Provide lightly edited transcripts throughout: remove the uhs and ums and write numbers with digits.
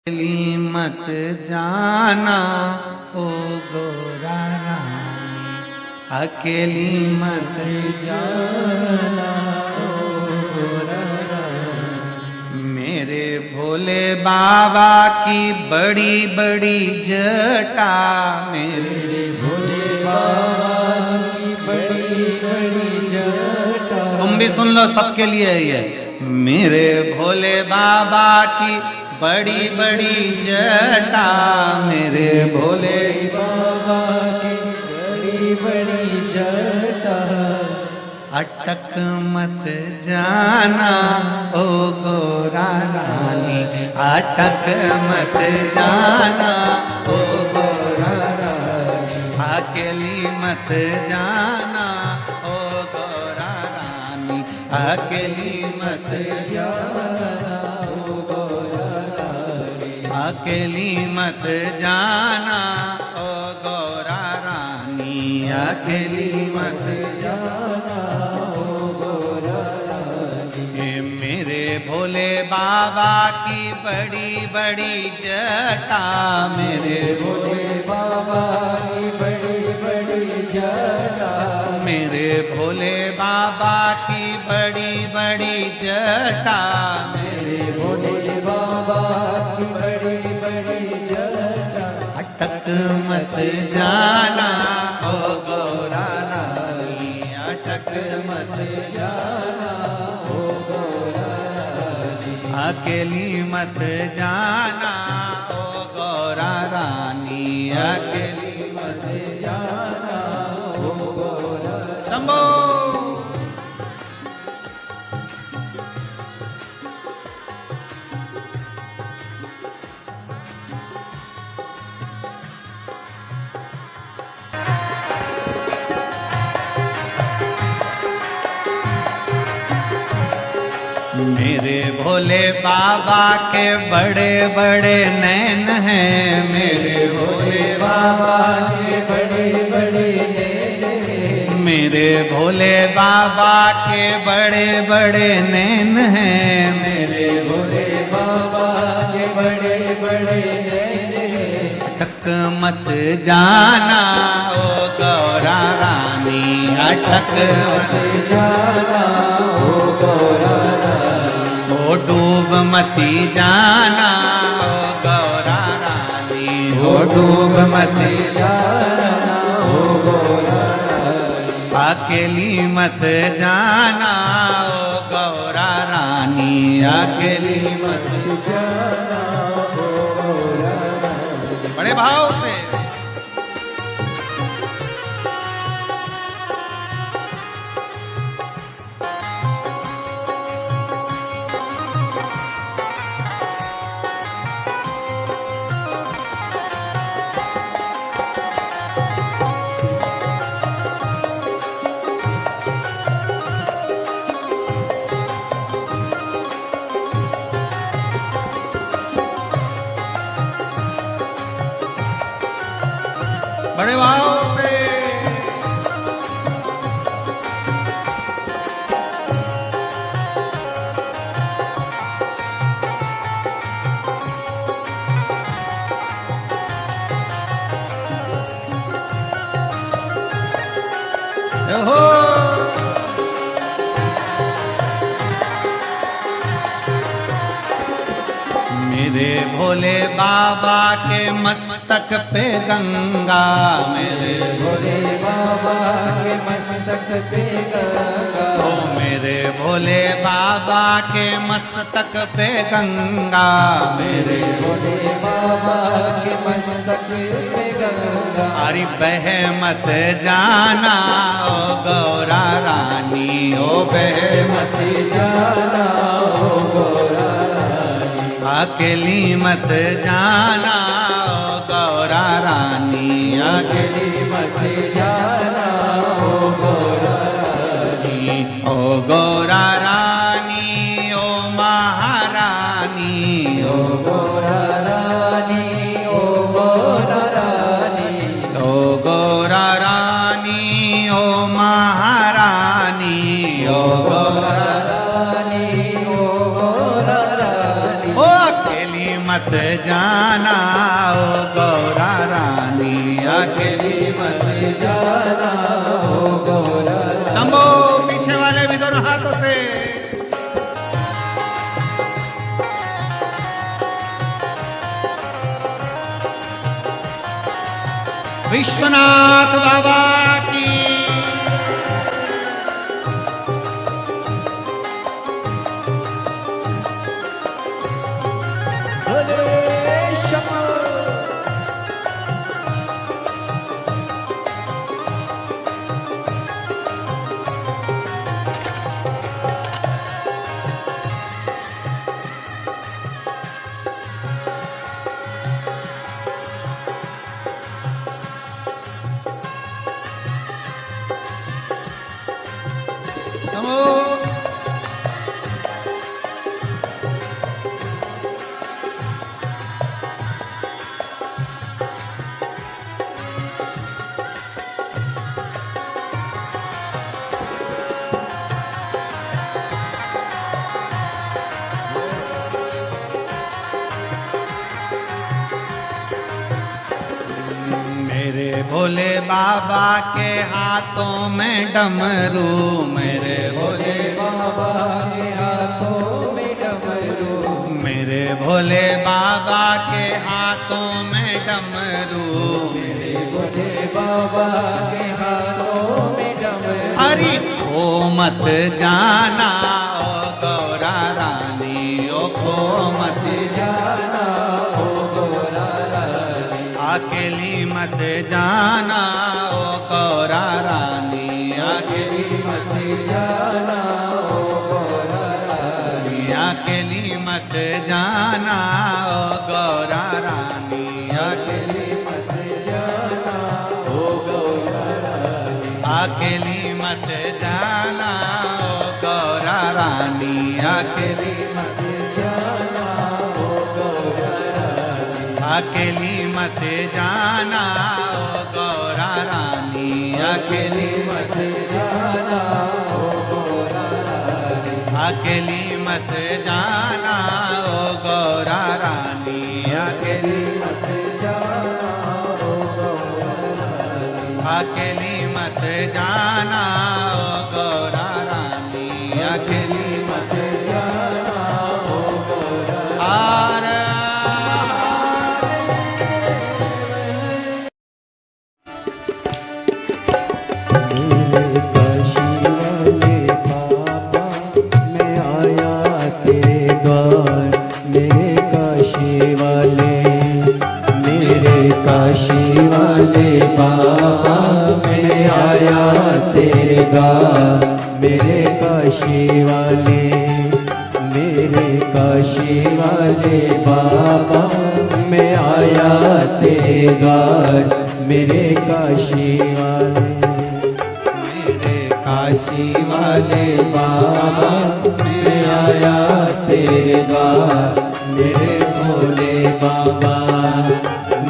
अकेली मत जाना ओ गोरा रानी, अकेली मत जाना ओ गोरा रानी। मेरे भोले बाबा की बड़ी बड़ी जटा, मेरे भोले बाबा की बड़ी बड़ी जटा। तुम भी सुन लो, सबके लिए ये। मेरे भोले बाबा की बड़ी बड़ी जटा, मेरे भोले बाबा की बड़ी बड़ी जटा। अटक मत जाना ओ गोरा रानी, अटक मत जाना ओ गोरा रानी, अकेली मत जाना ओ गोरा रानी, अकेली मत जाना ओ गोरा रानी, अकेली मत जाना ओ गोरा रानी, अकेली मत जाना ओ गोरा रानी। मेरे भोले बाबा की बड़ी बड़ी जटा, मेरे भोले बाबा की बड़ी बड़ी जटा, मेरे भोले बाबा की बड़ी बड़ी जटा, मेरे भोले बाबा की बड़ी बड़ी जटा। अटक मत जाना ओ गोरा रानी, अटक मत जाना ओ गोरा रानी, अकेली मत जाना ओ गोरा रानी, अकेली मत जाना ओ गोरा। शंभो मेरे भोले बाबा के बड़े बड़े नैन हैं, मेरे भोले बाबा के बड़े बड़े नैन हैं, मेरे भोले बाबा के बड़े बड़े नैन हैं, मेरे भोले बाबा के बड़े बड़े नैन हैं। अटक मत जाना ओ गौरा रानी, अटक मत जाना ओ गौरा रानी, ओ डूब मती जाना ओ गौरा रानी, ओ डूब मती जाना ओ गौरा रानी, अकेली मत जाना ओ गौरा रानी, अकेली मत जाना ओ गौरा रानी। बड़े भाव से बड़े भाव से हो। मेरे भोले बाबा के मस्तक पे गंगा, मेरे भोले बाबा के मस्तक पे गंगा, ओ मेरे भोले बाबा के मस्तक पे गंगा, मेरे भोले बाबा के मस्तक पे गंगा। अरे बह मत जाना ओ गौरा रानी, ओ बह मत जाना ओ गौरा रानी, अकेली मत जाना ओ गौरा रानी, अकेली मत जाना ओ गौरा रानी, ओ गौरा रानी ओ महारानी, ओ गौरा रानी ओ गौरा रानी, ओ गौरा रानी ओ महारानी, ओ गौरा रानी ओ गौरा रानी, ओ अकेली मत जाना ओ गौरा रानी, अकेली मत जाना हो गौरा रानी। शंभो, पीछे वाले भी दोनों हाथों से। विश्वनाथ बाबा की। मेरे भोले बाबा के हाथों में डमरू, मेरे भोले बाबा के हाथों में डमरू, मेरे भोले बाबा के हाथों में डमरू, मेरे भोले बाबा के हाथों में डमरू। हरि खो मत जाना ओ गौरा रानी, ओ खो मत जाना हो गौरा रानी, अकेली मत जाना ओ गौरा रानी, अकेली मत जाना हो गौरा रानी, अकेली मत जाना ओ गौरा रानी, अकेली मत जाना हो गौरा रानी, अकेली मत जाना ओ गौरा रानी, अकेली मत जाना हो गौरा रानी, अकेली मत जाना ओ गौरा रानी, अकेली मत जाना हो गौरा रानी, अकेली मत जाना ओ गौरा रानी, अकेली मत जाना हो गौरा रानी, अकेली मत जाना ओ गौरा रानी, अकेली मत जाना हो गौरा आर मेरे काशी वाले बाबा मैं आया तेरे द्वार, मेरे काशी वाले, मेरे काशी वाले बाबा मैं आया तेरे द्वार, मेरे काशी वाले, मेरे काशी वाले बाबा मैं आया तेरे द्वार, मेरे काशी वाले, मेरे काशी वाले बाबा मैं आया तेरे द्वार, मेरे भोले बाबा,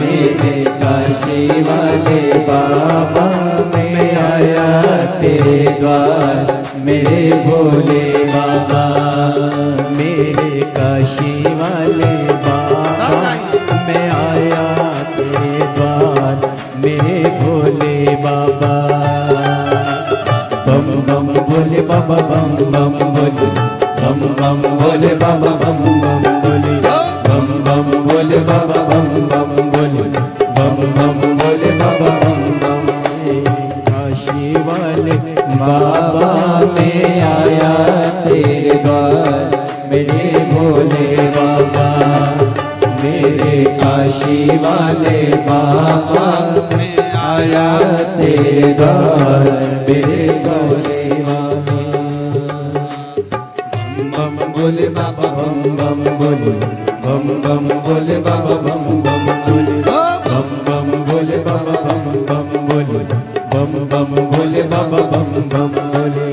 मेरे काशी वाले बाबा मैं आया तेरे द्वार, मेरे भोले बाबा, मेरे काशी वाले बाबा मैं आया तेरे द्वार, मेरे भोले बाबा। बम बम भोले बाबा, बम बम भोले, बम बम भोले बाबा, बम बम भोले, बम बम भोले बाबा, बम बम भोले, बम बम भोले बाबा, बम बम भोले। काशी वाले बाबा मैं आया तेरे द्वार, मेरे भोले बाबा, मेरे काशी वाले बाबा मैं आया तेरे द्वार, मेरे काशी वाले। बम बम भोले बाबा, बम बम भोले, बम बम भोले बाबा, बम बम भोले, बम बम भोले बाबा, बम बम भोले, बम बम भोले बाबा, बम बम भोले।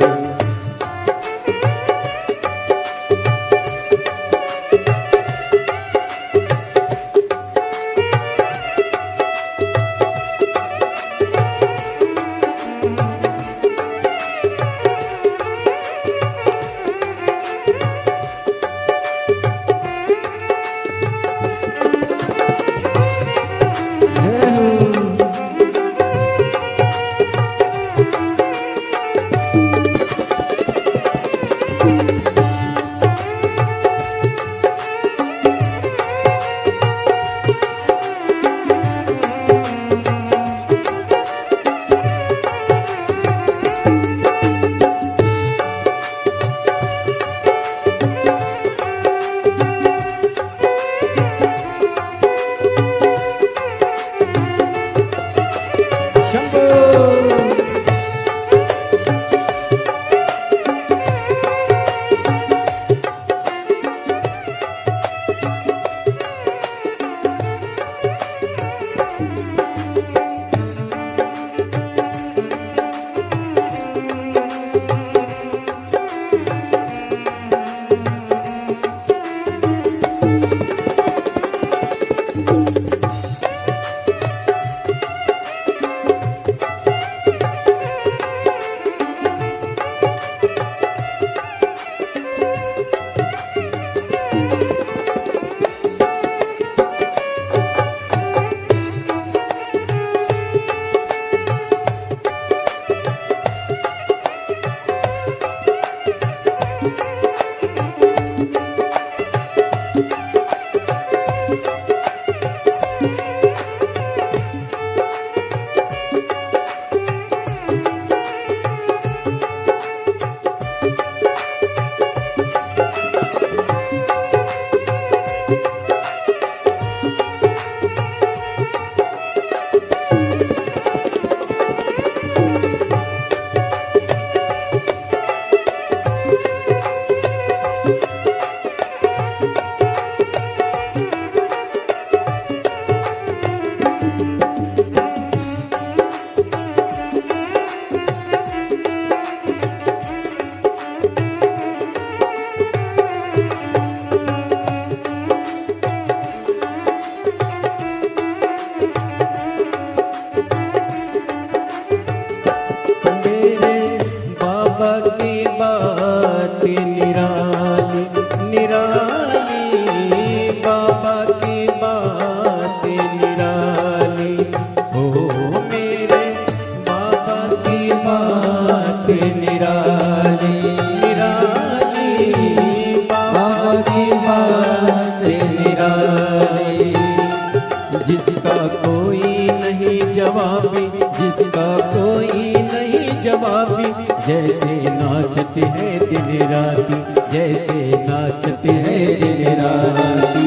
जिसका कोई नहीं जवाबी, जिसका कोई नहीं जवाबी, जैसे नाचते हैं दिन राती, जैसे नाचते हैं दिन राती।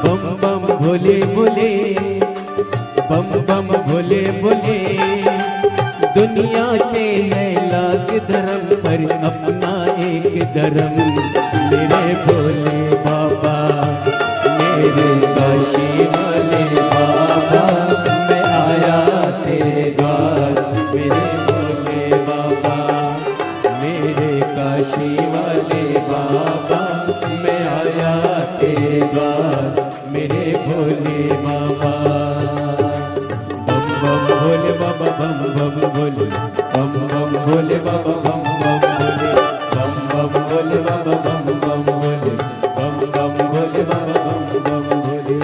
बम बम भोले भोले, बम बम भोले भोले, दुनिया के है लाख धर्म पर अपना एक धर्म। मेरे भोले बाबा, मेरे काशी वाले बाबा, मैं आया तेरे द्वार। मेरे भोले बाबा, मेरे काशी वाले बाबा, मैं आया तेरे द्वार। मेरे भोले बाबा, बम बम भोले बाबा, बम बम भोले, बम बम भोले बाबा, बम बम भोले, बम बम भोले बाबा, बम बम भोले, बम बम भोले बाबा, बम बम भोले।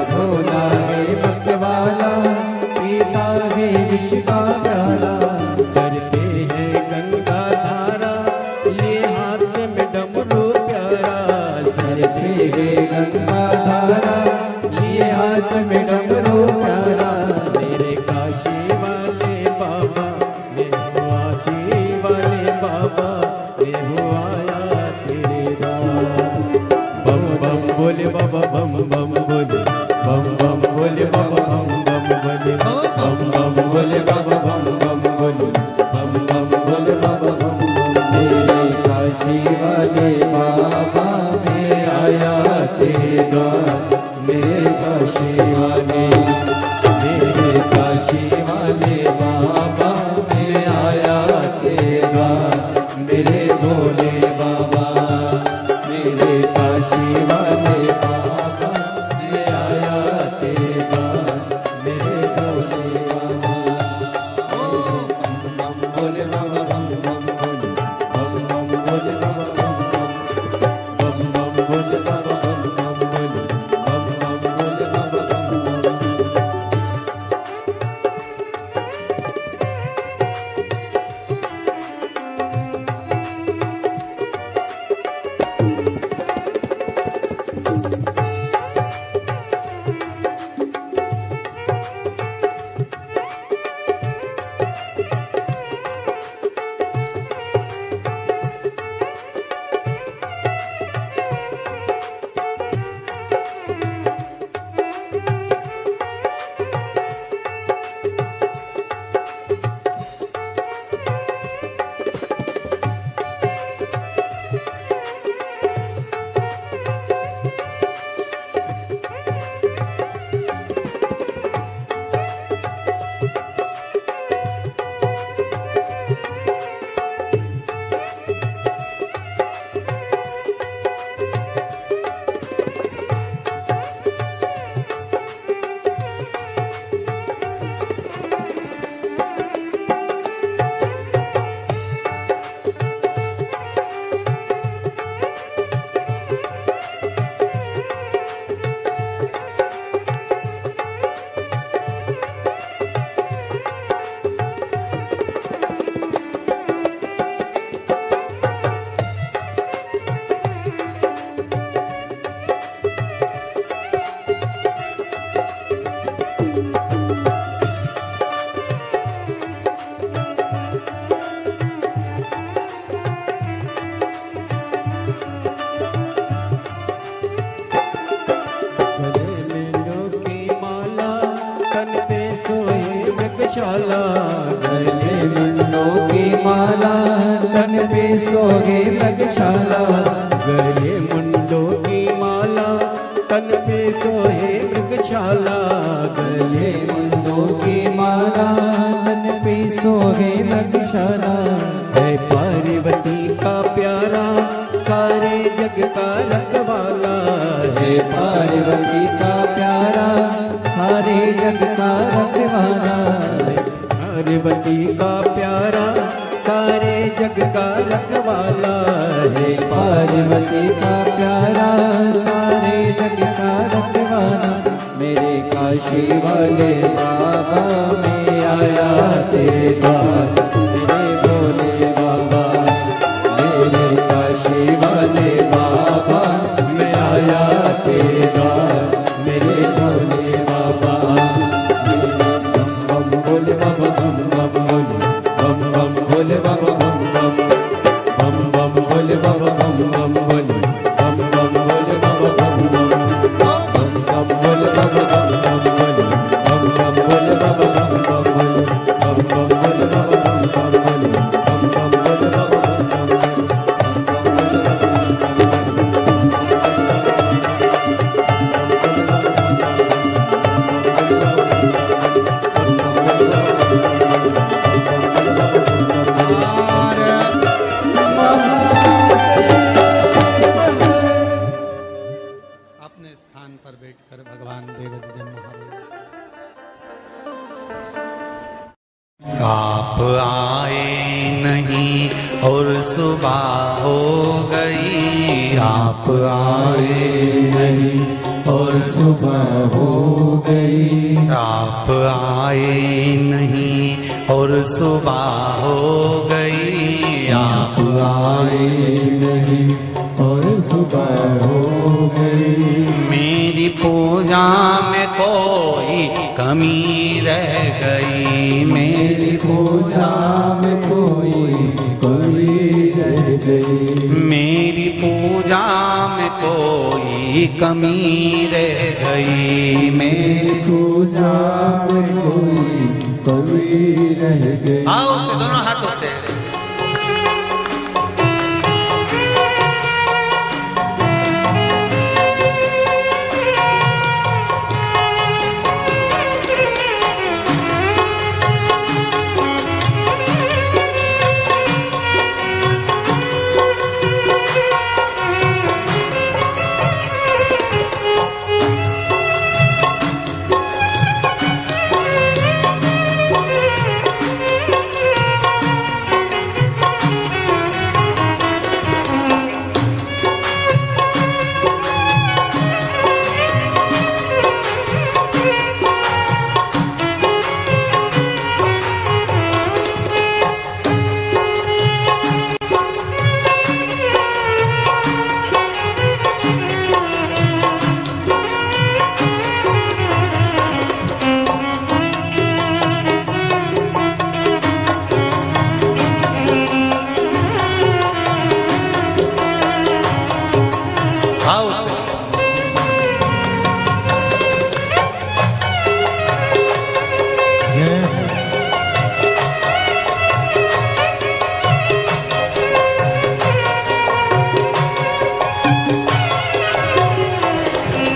भोला है मत वाला पीता शीश का प्याला। सर पे है गंगा धारा, लिए हाथ में डमरू प्यारा। सर पे है गंगा धारा, लिए हाथ में डमरू प्यारा। मेरे काशी वाले बाबा, मैं हूँ आसी वाले बाबा, मैं हूँ आया तेरे द्वार। बम बम बोले बाबा, बम बम बोले, बम बम बोले बाबा, बम बम बोले, बम बम बोले बाबा, बम बम बोले, बम बम बोले बाबा, बम बम। मेरे काशी वाले बाबा, मैं आया तेरे द्वार। मेरे काशी वाले, मेरे काशी वाले बाबा, मैं आया तेरे द्वार। मेरे भोले बाबा, मेरे काशी वाले बाबा, मैं आया तेरे द्वार। मेरे काशी बाबा, बम बम बोले बाबा, बम बम बोले, बम बम बोले बाबा, बम बम बोले बाबा, बम बम बोले, बम बम बोले बाबा, बम बम। गले मुंडों की माला, तन पे सोहे मृगशाला। गले मुंडों की माला, तन पे सोहे मृगशाला। गले मुंडों की माला, तन पे सोहे मृगशाला। है पार्वती का प्यारा, सारे जग का रखवाला। है पार्वती का प्यारा, सारे जग का रखवाला। पार्वती का प्यारा, सारे जग का रखवाला। है पार्वती का प्यारा, सारे जग का रखवाला। मेरे काशी वाले बाबा, मैं आया तेरे द्वार। मेरे भोले बाबा, मेरे काशी वाले बाबा, मैं आया तेरे द्वार। मेरे भोले बाबा, बम बम भोले बाबा, बम बम भोले, बम बम भोले बाबा, बम बम, बम बम भोले बाबा, बम बम भोले, बम बम भोले बाबा, बम बम, बम बम भोले बाबा, बम बम भोले, बम बम भोले बाबा, बम बम भोले, बम बम भोले बाबा, बम बम भोले, बम बम भोले बाबा, बम बम अपने स्थान पर बैठकर भगवान देवदूतन महादेव से आप आए नहीं और सुबह हो गई। आप आए नहीं और सुबह हो गई। आप आए नहीं और सुबह हो गई आप आए नहीं और सुबह हो गई। मेरी पूजा में कोई कमी रह गई, मेरी पूजा में कोई कमी रह गई। मेरी पूजा में कोई कमी रह गई। मेरी पूजा में कोई कमी रह गई। आओ से दोनों हाथों से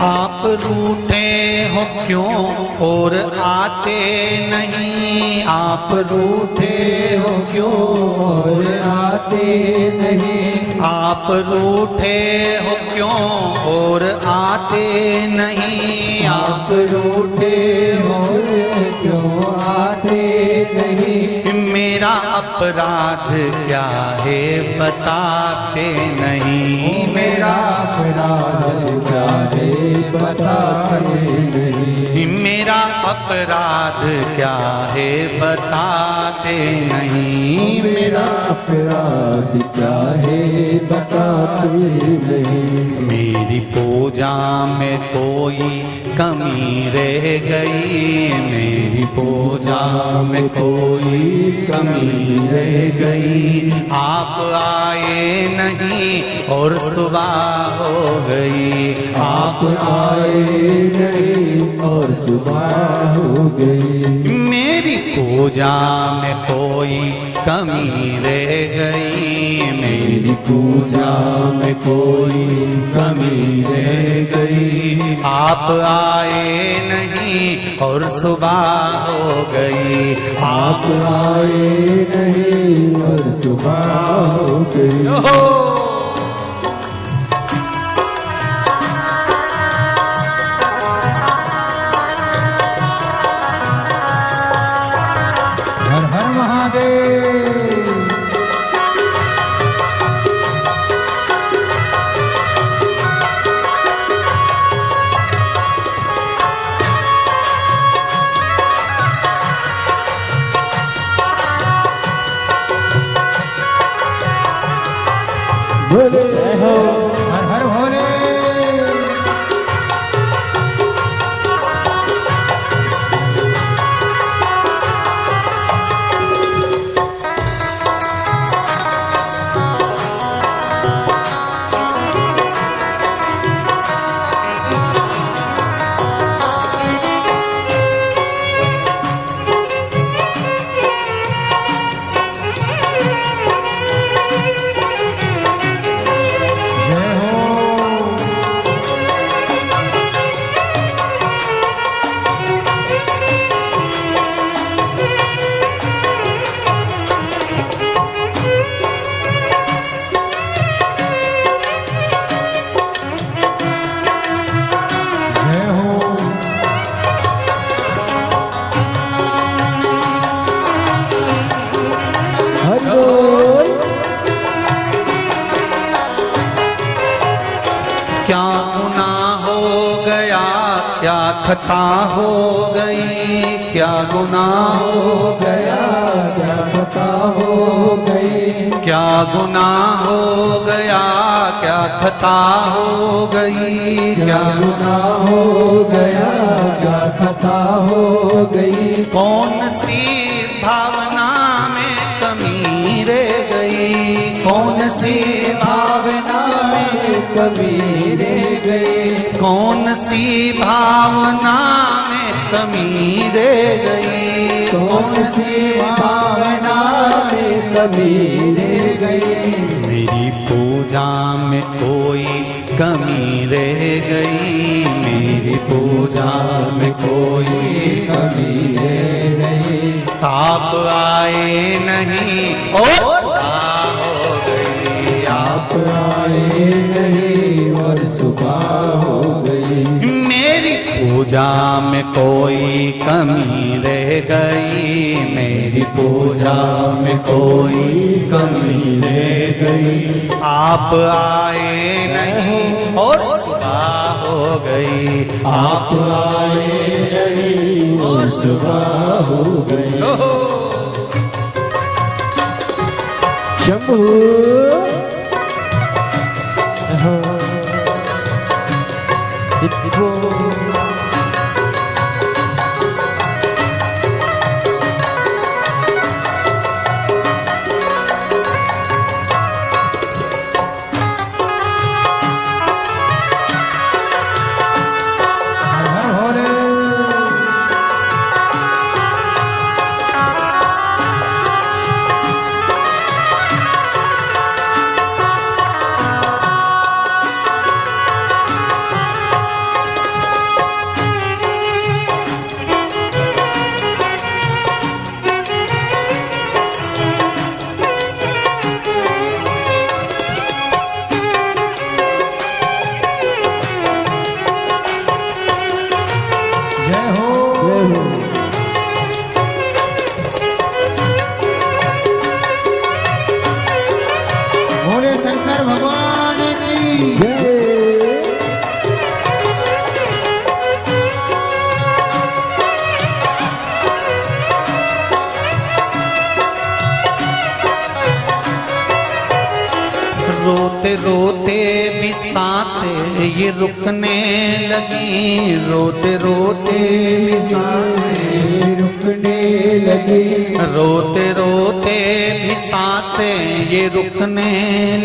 आप रूठे हो क्यों और आते नहीं, आप रूठे हो क्यों और आते नहीं, आप रूठे हो क्यों और आते नहीं, आप रूठे हो क्यों आते नहीं। मेरा अपराध क्या है बताते नहीं, मेरा अपराध क्या है बताते नहीं। मेरा अपराध क्या है बताते नहीं, मेरा अपराध क्या है बताते नहीं। मेरी पूजा में कोई कमी रह गई, मेरी पूजा में कोई कमी रह गई। आप आए नहीं और सुबह हो गई, आप आए नहीं और सुबह हो गई। मेरी पूजा में कोई कमी रह गई, मेरी पूजा में कोई कमी रह गई। आप आए नहीं और सुबह हो गई, आप आए नहीं और सुबह हो गई। हर हर महादेव। बोले हो हर हर भोले। क्या गुनाह हो गया, क्या खता हो गई, क्या गुनाह हो गया, खता हो गई, क्या गुनाह हो गया, क्या खता हो गई, क्या गुनाह हो गया, क्या खता हो गई। कौन सी भावना में कमी रह गई, कौन सी भावना में कमी रह गई, कौन सी भावना में कमी रह गई, कौन सी भावना में कमी रह गई। मेरी पूजा में कोई कमी रह गई, मेरी पूजा में कोई कमी रह गई। आप आए नहीं और सुबह हो गई, आप आए नहीं और सुबह हो गई। मेरी पूजा में कोई कमी रह गई, मेरी पूजा में कोई कमी रह गई। आप आए नहीं और सुबह हो गई, आप आए नहीं और सुबह हो गई। शंभू रोते रोते भी सांसें ये रुकने लगी, रोते रोते भी सांसें रुकने लगी, रोते रोते भी सांसें ये रुकने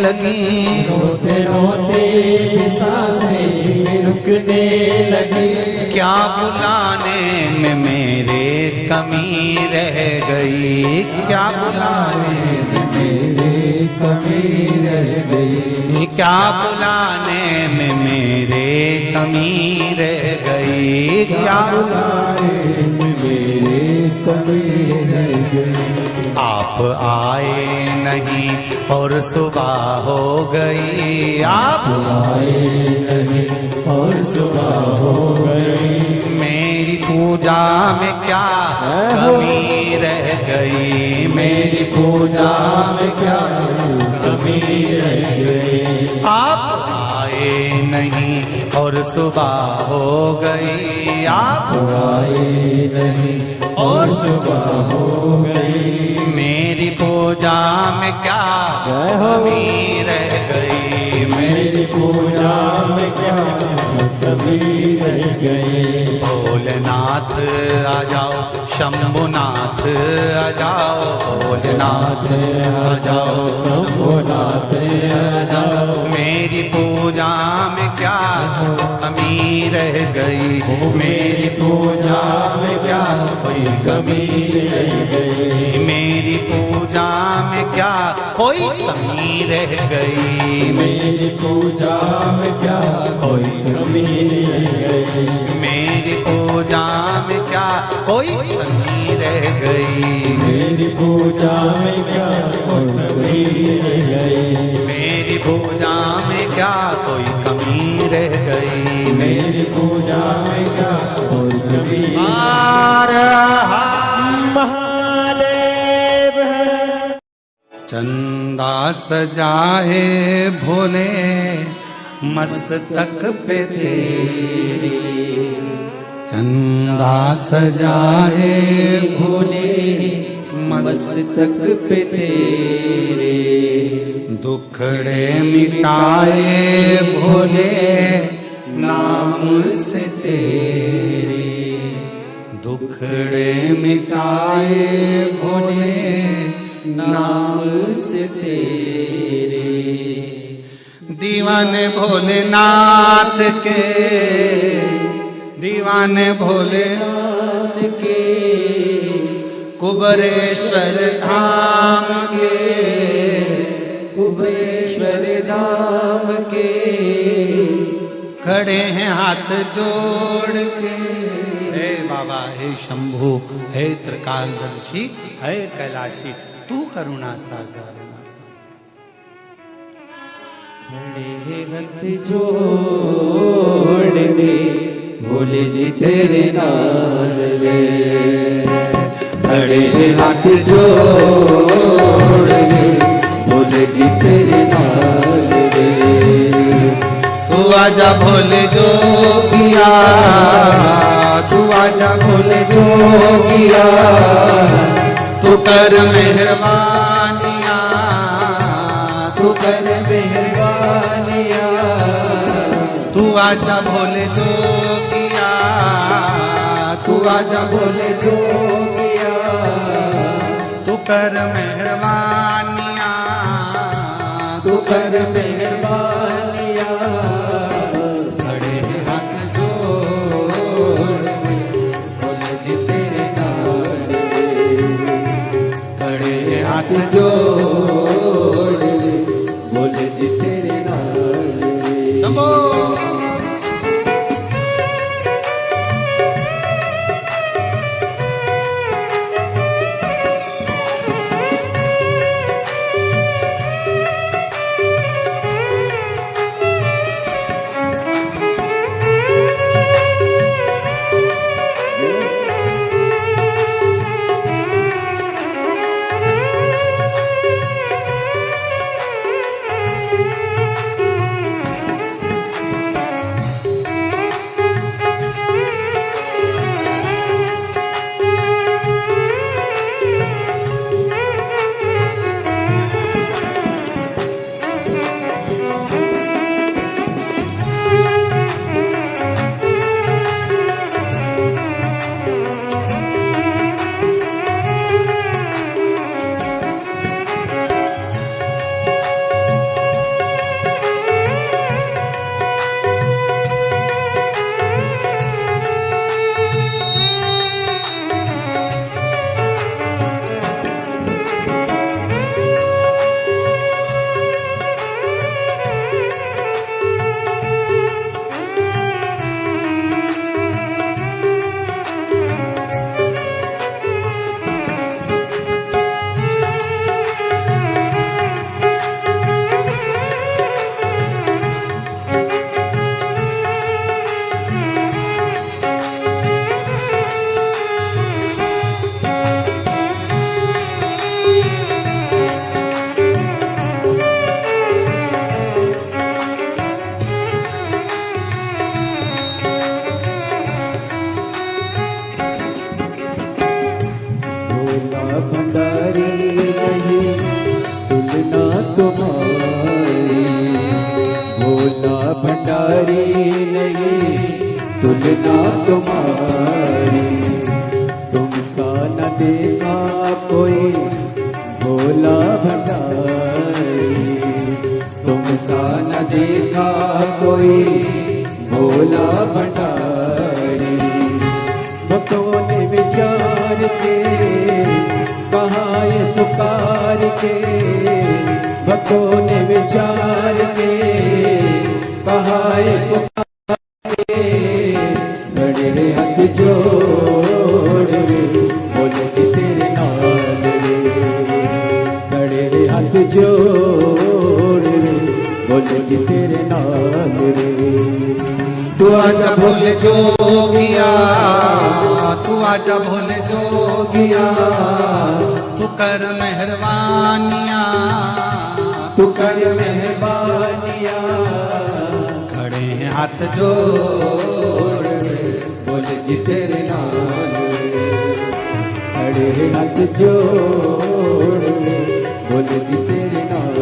लगी, रोते रोते भी सांसें रुकने लगी। क्या बुलाने में मेरे कमी रह गई, क्या बुलाने में मेरे कमी रह गई, क्या बुलाने में मेरे कमी रह गई, क्या बुलाने में मेरे कमी रह गई। आप आए नहीं और सुबह हो गई, आप आए नहीं और सुबह हो गई। मेरी पूजा में क्या कमी रह गई, मेरी पूजा में क्या कमी रह गई। आप आए नहीं और सुबह हो गई, आप आए नहीं और सुबह हो गई। मेरी पूजा में क्या कमी रह गई, मेरी पूजा में क्या कमी रह गई। भोलेनाथ आ जाओ, शंभुनाथ आ जाओ, भोलेनाथ आ जाओ, शंभुनाथ आ जाओ। मेरी पूजा में क्या कमी रह गई, मेरी पूजा में क्या कोई कमी रह गई, मेरी पूजा में क्या कोई कमी रह गई, मेरी पूजा में क्या कोई कमी रह गई। मेरी पूजा में क्या कोई कमी रह गई, मेरी पूजा में क्या कोई कमी रह गई। मेरी पूजा में क्या कोई कमी रह गई, मेरी पूजा में क्या कोई कमी। महादेव चंदा सजाए भोले मस्तक पे तेरी, चंदा सजाए भोले मस्तक पे तेरे। दुखड़े मिटाए भोले नाम से तेरे, दुखड़े मिटाए भोले नाम से तेरे। दीवाने भोलेनाथ के, दीवाने भोलेनाथ के कुबरेश्वर धाम के, कुबरेश्वर धाम के खड़े हैं हाथ जोड़ के। हे बाबा, हे शंभु, हे त्रिकालदर्शी, हे कैलाशी, तू करुणा सागर। खड़े हाथ जोड़ के भोले जी तेरे नाल रे। खड़े हाथ जोड़ के भोले जी तेरे नाल रे। तू आजा भोले जोगिया, तू आजा भोले जोगिया, तू कर मेहरबानिया, तू कर मेहरबानिया। तू आजा भोले जोगिया, तू आजा भोले जोगिया, तू कर मेहरबानिया, तू कर मेहरबानिया। खड़े हाथ जोड़ भोले जी तेरे नाल रे। खड़े हाथ जोड़ भोले जी तेरे नाल रे। शंभो। भंडारी नहीं तुलना तुम्हारी। तुम सा न देखा कोई भोला भंडारी। तुम सा न देखा कोई भोला भंडारी। भक्तों ने विचार के कहा ये पुकार के। भक्तों ने विचार के कहा ये पुकार के। खड़े हाथ जोड़ रे बोले जी तेरे नाल रे। खड़े हाथ जोड़ रे बोले जी तेरे नाल रे। तू आजा भोले जोगिया, तू आजा भोले जोगिया, तू कर मेहरबानिया, तू कर मेहरबानिया। खड़े हैं हाथ जोड़ बोले जी तेरे नाल रे। खड़े हाथ जोड़ के बोले जी तेरे नाल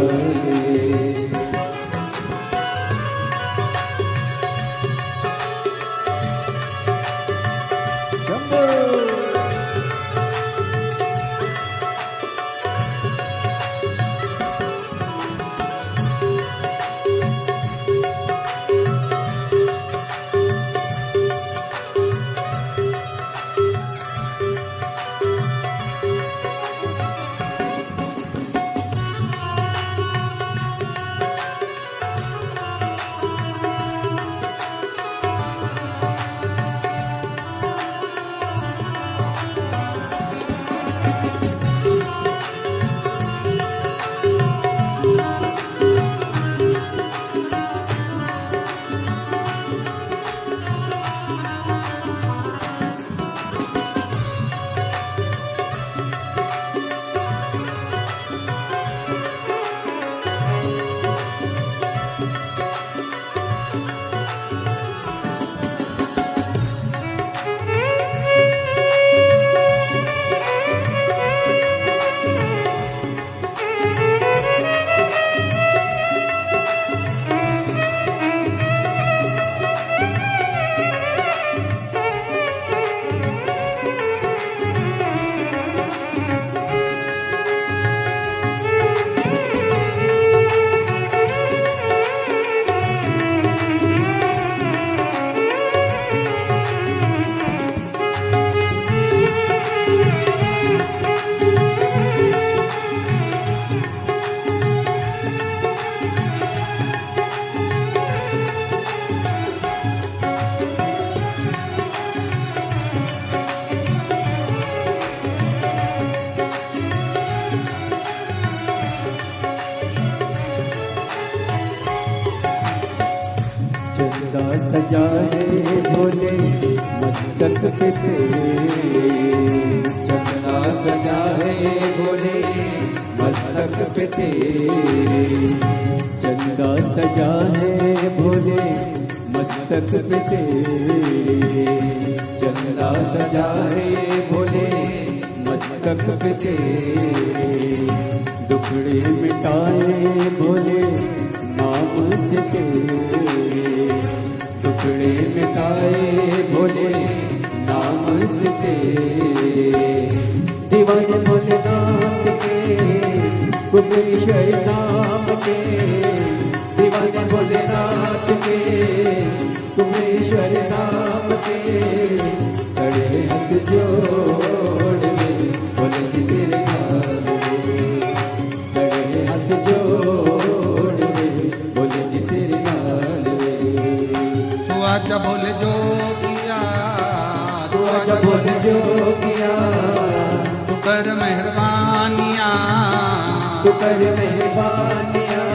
सजा है भोले मस्तक पे तेरे चंदा सजा है भोले मस्तक पे तेरे चंदा सजा है भोले मस्तक पे तेरे चंदा सजा है भोले मस्तक पे तेरे दुखड़े मिटाए भोले नाम से तेरे टुकड़े मिटाए भोले नाम से तेरे दीवाने भोलेनाथ के कुबेश्वर नाम के दीवाने भोलेनाथ के कुबेश्वर नाम के खड़े हाथ जोड़ के बोले जी तेरे नाम खड़े हाथ जोड़ के बोले जी तेरे नाम आजा बोले जो किया तू आजा बोले जो किया तू कर मेहरबानियाँ तू कर मेहरबानियाँ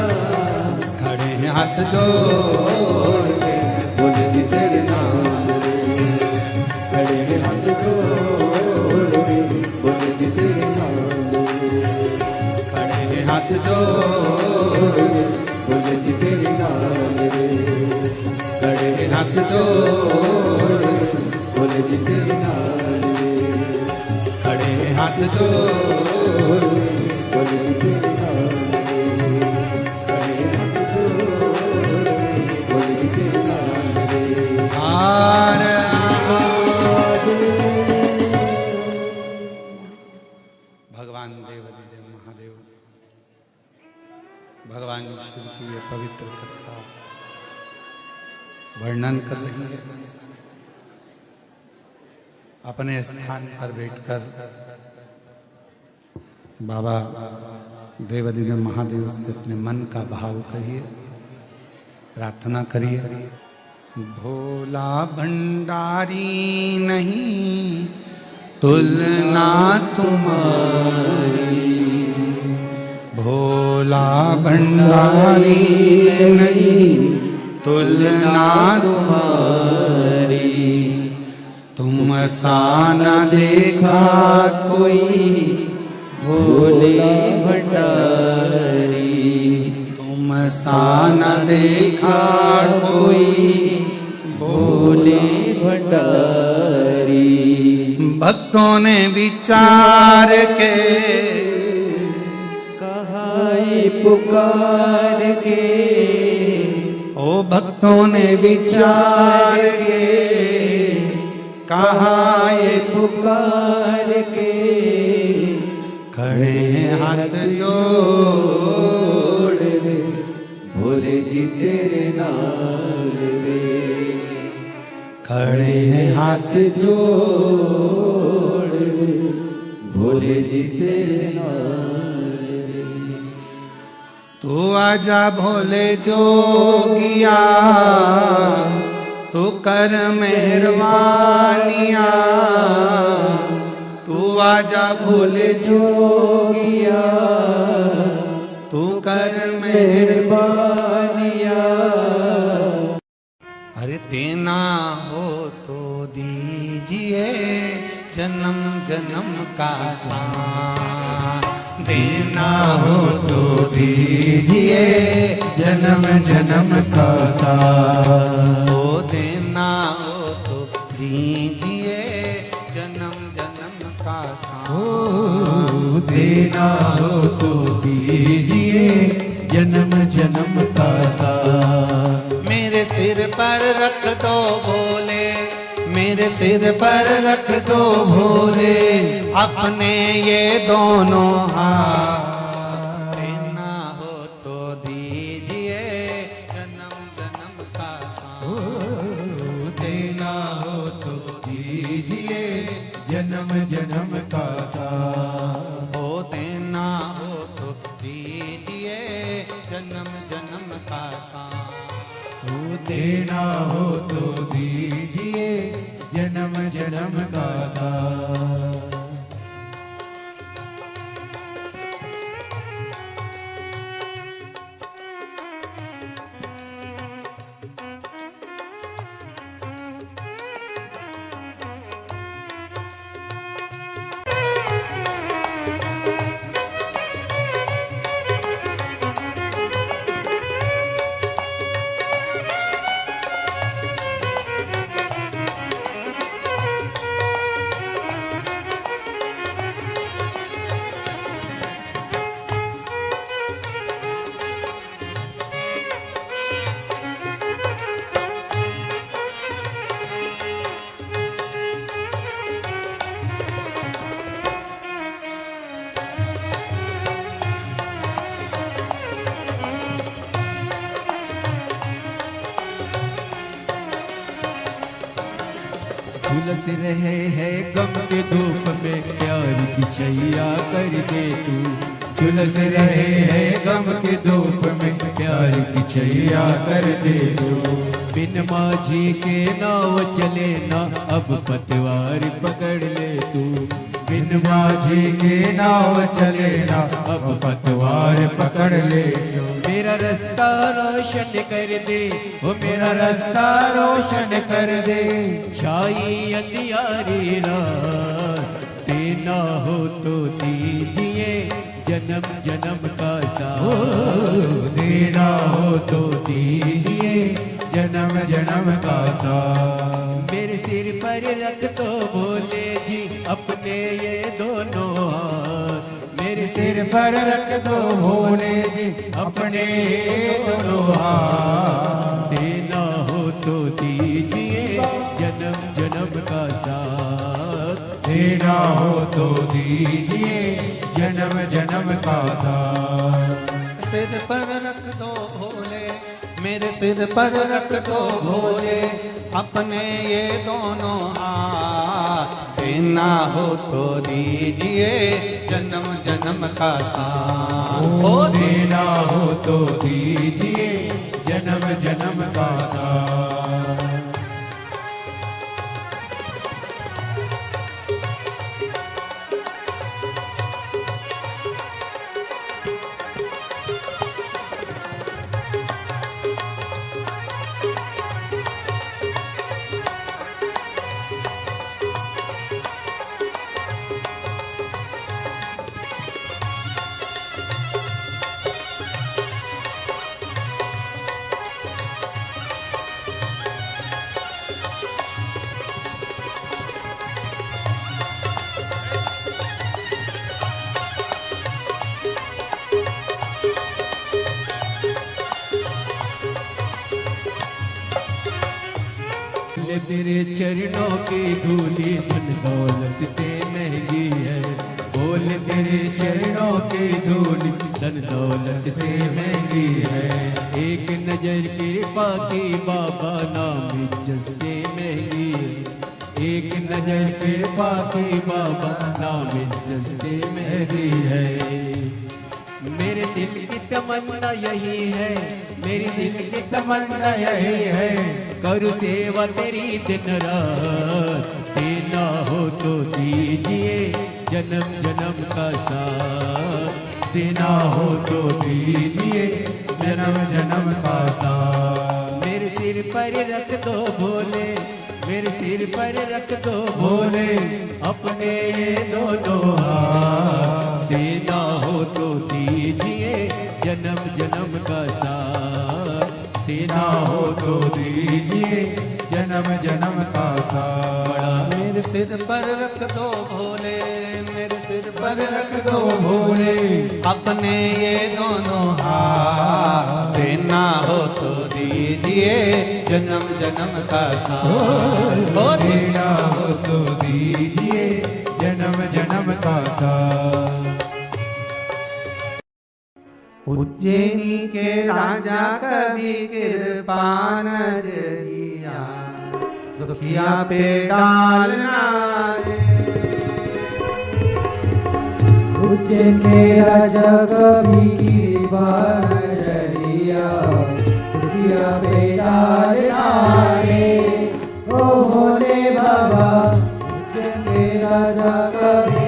खड़े हैं हाथ जोड़ के बोले जी तेरे नाम खड़े हैं हाथ जोड़ के बोले जी तेरे नाम खड़े हैं हाथ जोड़ के बोले जी तेरे नाम खड़े हाथ जोड़ बोले जी तेरे नाल खड़े हाथ जोड़ बोले जी तेरे नाल खड़े हाथ जोड़ बोले जी तेरे नाल हार भगवान देवादिदेव महादेव भगवान शिव की ये पवित्र कथा वर्णन कर रही है। अपने स्थान पर बैठकर बाबा देवादिदेव महादेव से अपने मन का भाव कहिए, प्रार्थना करिए। भोला भंडारी नहीं तुलना तुम्हारी, भोला भंडारी नहीं तुलना तुम्हारी, तुम सा न देखा कोई भोले भंडारी, तुम सा न देखा कोई भोले भंडारी। भक्त भक्तों ने विचार के कहा ये पुकार के, ओ भक्तों ने विचार के कहा ये पुकार के, खड़े हैं हाथ जोड़ रे भोले जी तेरे नाल रे, खड़े हैं हाथ जोड़ रे भोले जी तेरे नाल रे। तू आजा भोले जोगिया, तू कर मेहरबानिया, तू आजा भोले जोगिया, तू कर मेहरबानिया। अरे देना हो तो दीजिए जन्म जन्म का साथ, देना हो तो दीजिए जन्म जन्म का साथ, ओ देना हो तो दीजिए जन्म जन्म का साथ, देना हो तो दीजिए जन्म जन्म का साथ। मेरे सिर पर रख दो भोले, मेरे सिर पर रख दो भोले अपने ये दोनों हाथ, देना हो तो दीजिए जन्म जन्म का साथ, देना हो तो दीजिए जन्म जन्म का साथ, ओ देना हो तो दीजिए जन्म जन्म का साथ, देना हो तो दीजिए जन्म जन्म का साथ। झुलस रहे हैं गम के धूप में प्यार की छैया कर दे तू, झुलस रहे हैं गम के धूप में प्यार की छैया कर दे तू। बिन माझी के नाव चले ना अब पतवार पकड़ ले तू, बिन माझी के नाव चले ना अब पतवार पकड़ ले तू। मेरा रास्ता रोशन कर दे, वो मेरा रास्ता रोशन कर दे, छाई अंधियारी रात, देना हो तो दीजिए जन्म जन्म का साथ, देना हो तो दीजिए जन्म जन्म का साथ। मेरे सिर पर रख दो भोले जी अपने ये दोनों हाथ, मेरे सिर पर रख दो भोले जी अपने दोनों हाथ, देना हो तो दीजिए जन्म जन्म का साथ, देना हो तो दीजिए जन्म जन्म का साथ। सिर पर रख दो भोले, मेरे सिर पर रख दो भोले अपने ये दोनों हाथ, देना हो तो दीजिए जन्म जन्म का साथ, ओ देना हो तो दीजिए जन्म जन्म का साथ। बोले तेरे चरणों की धूली धन दौलत से महंगी है। बोले तेरे चरणों की धूली धन दौलत से महंगी है। एक नजर कृपा की बाबा नाम इज्जत से महंगी है। एक नजर कृपा की बाबा नाम इज्जत से महंगी है। मेरे दिल की तमन्ना यही है, मेरी दिल की तमन्ना यही है, करूँ सेवा तेरी दिन रात। देना हो तो दीजिए जन्म जन्म का साथ। देना हो तो दीजिए जन्म जन्म का साथ। मेरे सिर पर रख दो भोले, मेरे सिर पर रख दो भोले, अपने ये दोनों हाथ। देना हो तो दीजिए जन्म जन्म का साथ। देना हो तो दीजिए जन्म जन्म का साथ। मेरे सिर पर रख दो भोले, मेरे सिर पर रख दो भोले, अपने ये दोनों हाथ। देना हो तो दीजिए जन्म जन्म का साथ। हो देना हो तो दीजिए जन्म जन्म का साथ। उज्जैनी के राजा कवि कृपान जरिया, दुखिया पे डालना रे। उज्जैन के राजा कवि कृपान जरिया, दुखिया पे डालना रे। ओ भोले बाबा उज्जैन के राजा कवि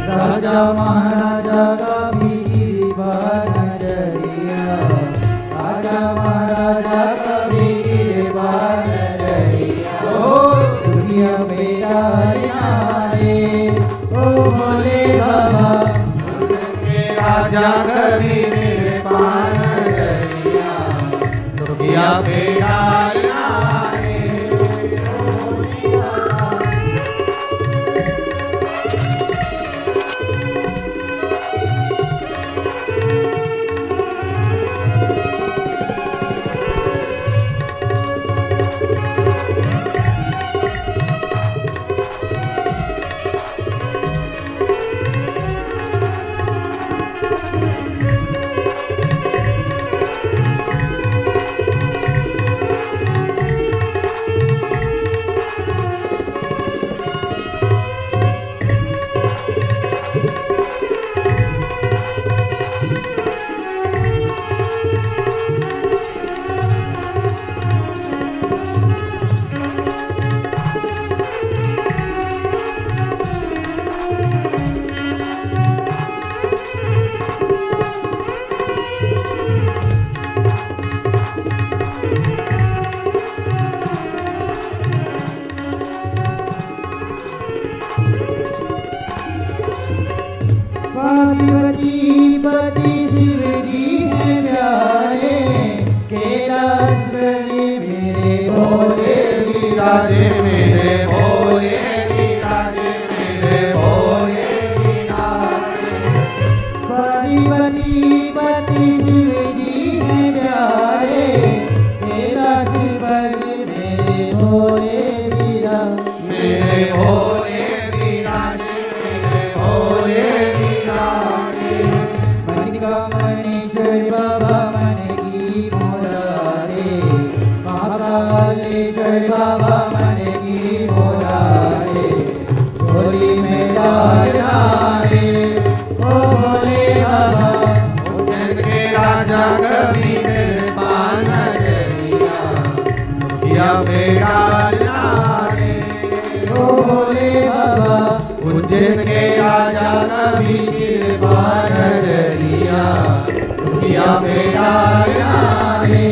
राजा महाराजा का भी कृपान जरिया, राजा महाराजा का भी कृपान जरिया। दुनिया बेटा रे, ओ भोले बाबा राजा कवि कृपान जरिया, दुखिया पे डालना रे। पति शिव जी है प्यारे, कैलाश बलि मेरे भोले विराजे मेरे भोले विराजे मेरे भोले विराजे। पति शिव जी है प्यारे, कैलाश बलि मेरे भोले विराजे। मेरे भोले विराजे मेरे भोले विराजे। मणिश्वर बाबा मन की मुरारे, महाकालेश्वर बाबा मन की मुरारे। झोली में डालना रे, ओ भोले बाबा उज्जैन के राजा कवि कृपान जरिया, दुखिया पे डालना रे। ओ भोले बाबा उज्जैन के राजा कवि कृपान जरिया, दुखिया पे डालना रे।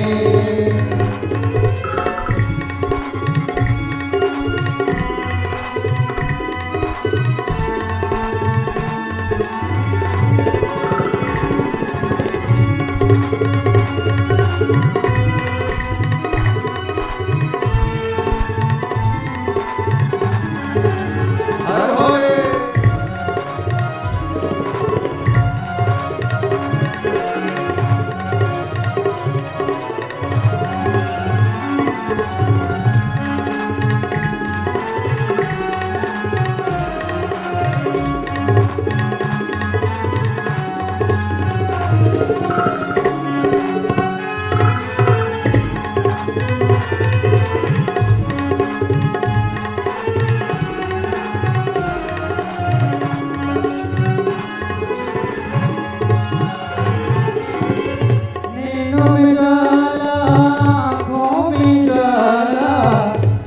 हर होए नैनों में ज्वाला, आँखों में ज्वाला,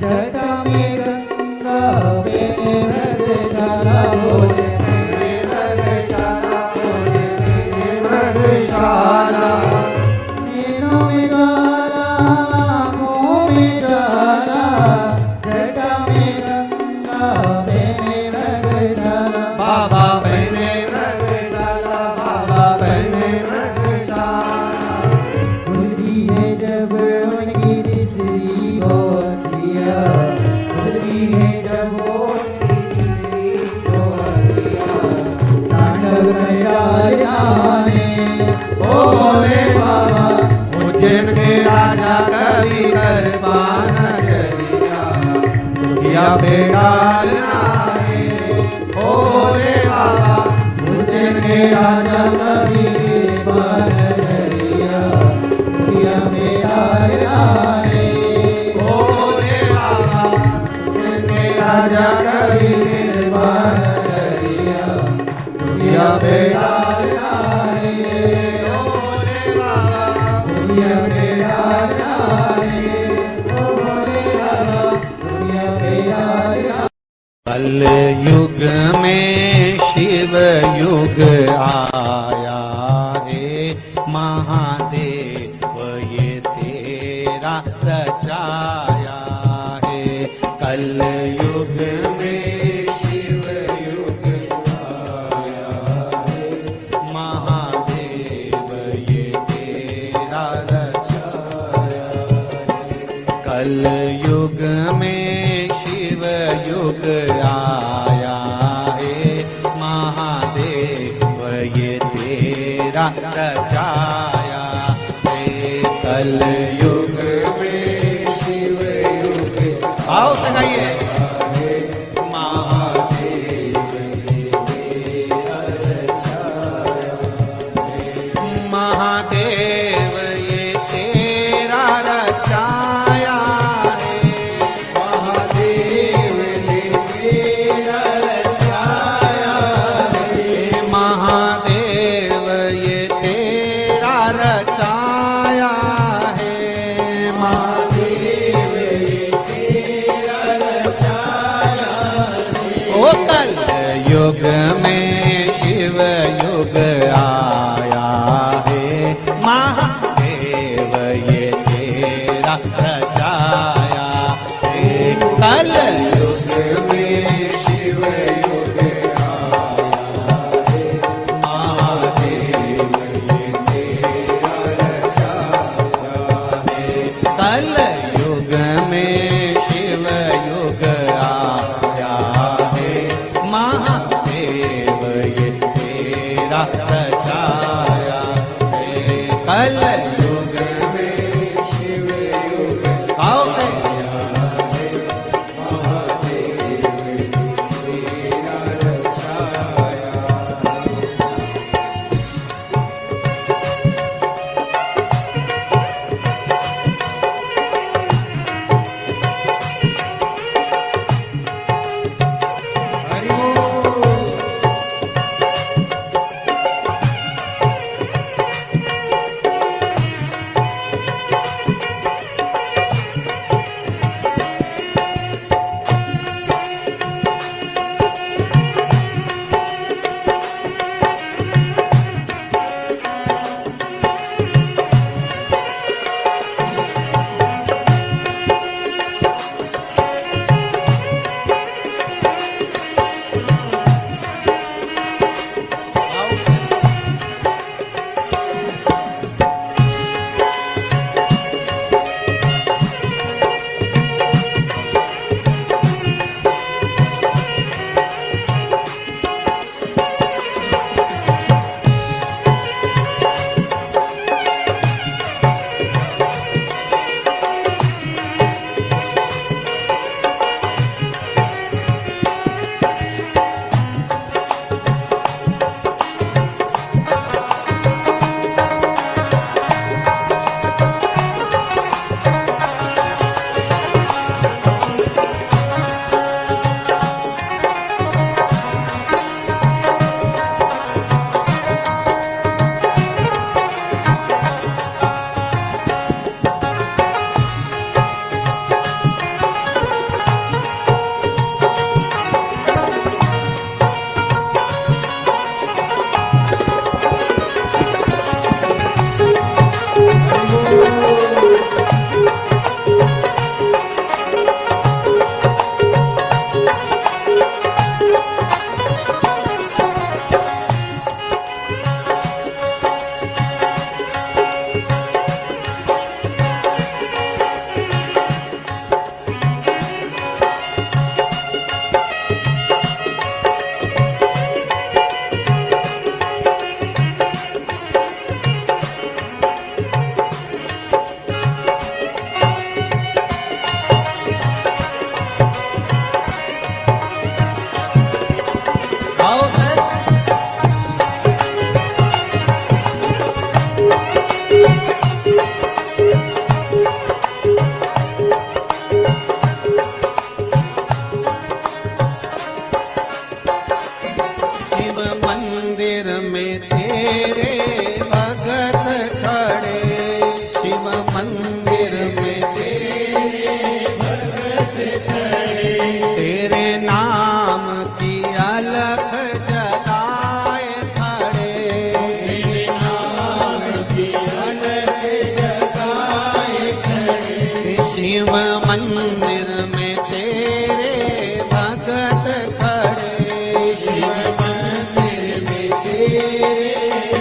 जटा में गंगा, बेने मृगशाला, बोले बेने मृगशाला, बोले बेने मृगशाला। नैनों में ज्वाला, आँखों में ज्वाला, जटा में गंगा, बेने मृगशाला, बाबा बेने मृगशाला, बाबा बेने मृगशाला। खुलती है जब उनकी तीसरी बोलिया, खुलती है जब उनकी तीसरी बोलिया, तांडव नया जाने ओ भोले बाबा, उज्जैन के राजा कवि दरबार नगरिया, दुनिया पे डालना है ओ भोले बाबा, उज्जैन के राजा कवि दरबार नगरिया, दुनिया पे डालना है ओ भोले बाबा, उज्जैन के राजा कवि दरबार नगरिया, दुनिया पे डालना है ओ भोले बाबा, दुनिया पे डालना है ओ भोले बाबा, दुनिया पे डालना। कल युग में शिव युग आया है महादेव ये तेरा रचाया है। कल युग में शिव युग आया है महादेव ये तेरा रचाया है। कल युग में शिव युग आया है महादेव ये तेरा रचाया है। कल युग में शिव युग आओ सगाइए महादेव ये तेरा रचाया है। महादेव ये तेरा रचाया है। महादेव ने तेरा रचाया है। महादेव ये तेरा रचाया है। महादेव ये तेरा रचाया है। ओ कल युग में शिव युग आया है महादेव ये तेरा रचाया है। कल युग में शिव युग आया है महादेव ये तेरा रचाया है। कल युग में शिव युग आया है महादेव ये तेरा रचाया है। कल युग में शिव युग आओ से महादेव ये तेरा रचाया। हरि बोल।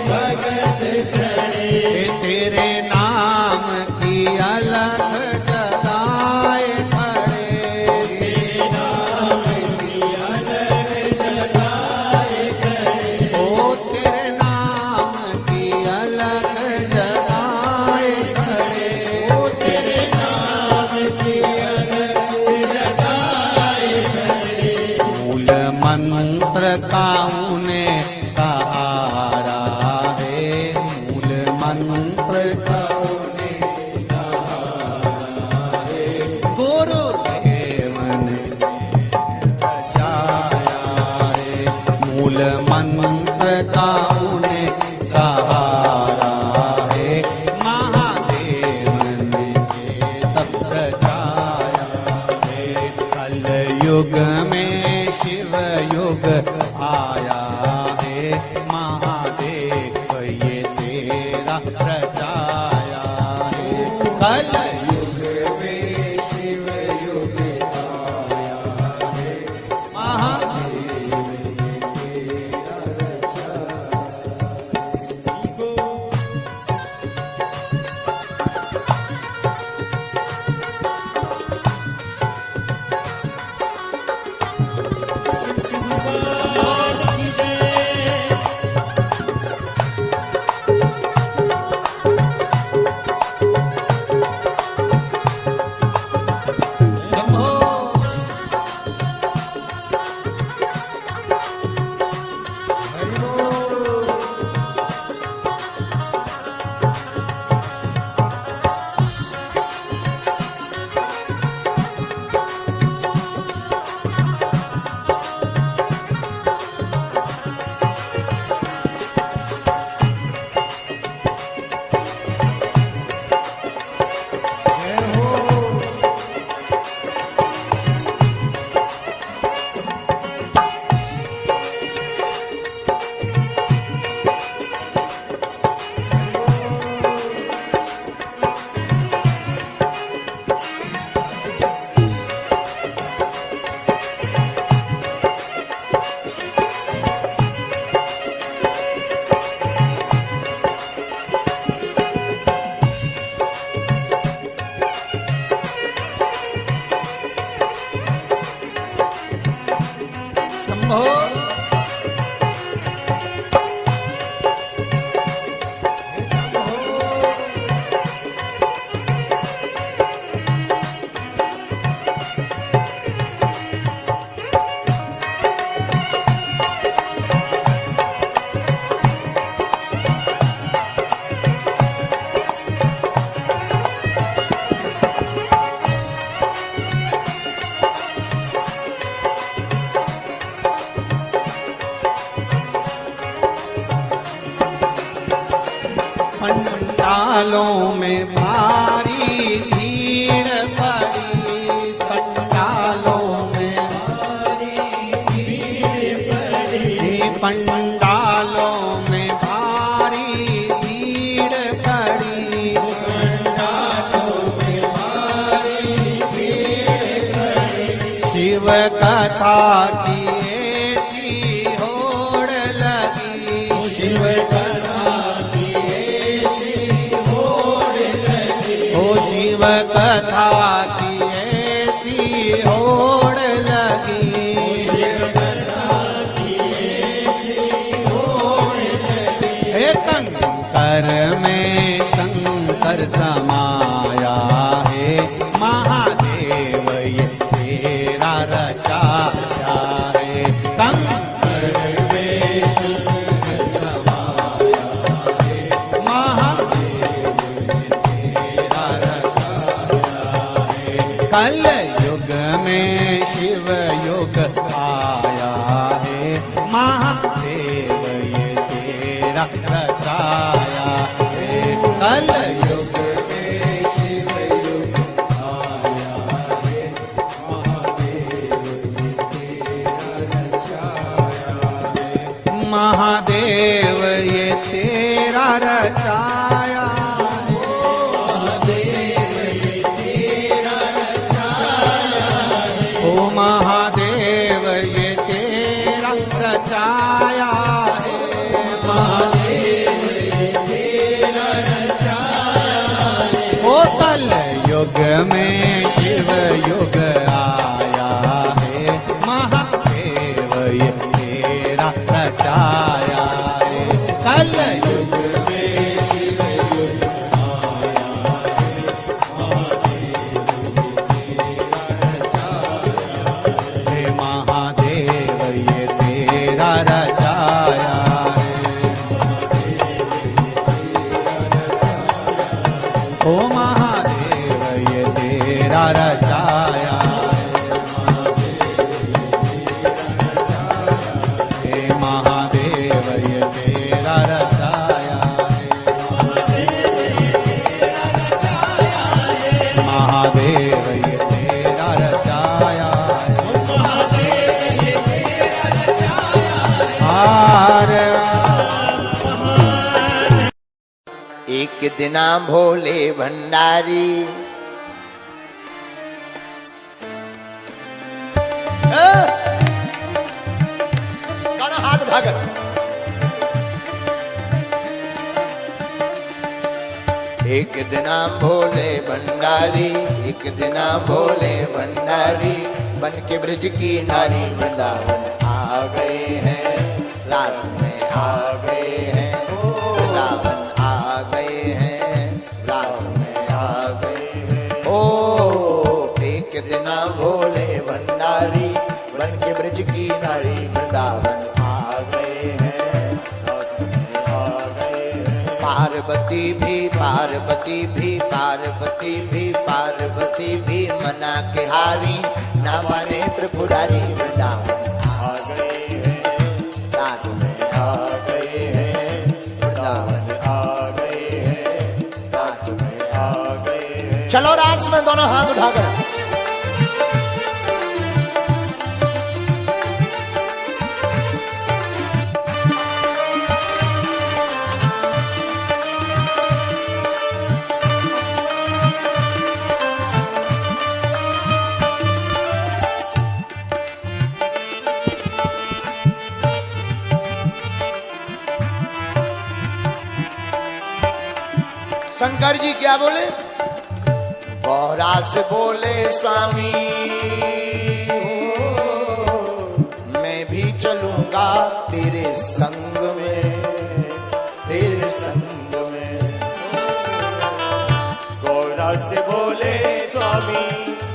भगत खड़े तेरे नाम की अलख जगाए खड़े तेरे नाम की अलग जगाए खड़े ओ तेरे नाम की अलख जगाए खड़े ओ तेरे नाम की अलग जगाए खड़े मूल मंत्र का उन्हें सहारा है मूल मंत्र का गुरुदेव ने बचाया है मूल मंत्र का उन्हें सहारा है महादेव ने सब रचाया है कल युग में शिव युग आया है महादेव ये तेरा रचाया है कल युग में शिव युग आया है महादेव शंभो पंडालों में भारी भीड़ पड़ी पंडालों में भारी भीड़ पड़ी पंडालों में भारी भीड़ पड़ी पंडालों में भारी भीड़ पड़ी शिव कथा की ऐसी होड़ लगी शिव कथा की ऐसी होड़ लगी ओ शिव कथा की ऐसी होड़ लगी शिव कथा की ऐसी होड़ लगी हे कंकर में शंकर समाया है महादेव ये तेरा रचाया है कंकर में शंकर समाया है महादेव ये तेरा रचाया है कल युग में शिव युग आया है महादेव ये तेरा रचाया है कल युग में शिव युग आया है महादेव तेरा रचाया है महादेव ये तेरा रचाया महादेव ये तेरा रचाया है ओ महादेव ये तेरा रचाया है महादेव युग में शिव युग आया है, महादेव ये तेरा रचाया है। कल युग में शिव युग आया है, महादेव ये तेरा रचाया है। ओ महादेव ये तेरा रचाया है, महादेव ये तेरा रचाया है, महादेव ये तेरा रचाया है। एक दिना भोले भंडारी हाथ भाग। एक दिना भोले भंडारी, एक दिना भोले भंडारी, बन के ब्रज की नारी वृंदावन आ गए हैं, रास में आ गए हैं, वृंदावन आ गए हैं, रास में आ गए हैं। ओ एक दिना भोले भंडारी, बन के ब्रज की नारी वृंदावन आ गए हैं, रास में आ गए हैं। पार्वती भी पार्वती भी पार्वती भी पार्वती भी मना के हारी, ना माने त्रिपुरारी वृंदावन आ गए हैं, रास में आ गए हैं, वृंदावन आ गए हैं, रास में आ गए हैं। चलो रास में दोनों हाथ उठाकर शंकर जी क्या बोले? गौरा से बोले स्वामी मैं भी चलूंगा तेरे संग में, तेरे संग में। गौरा से बोले स्वामी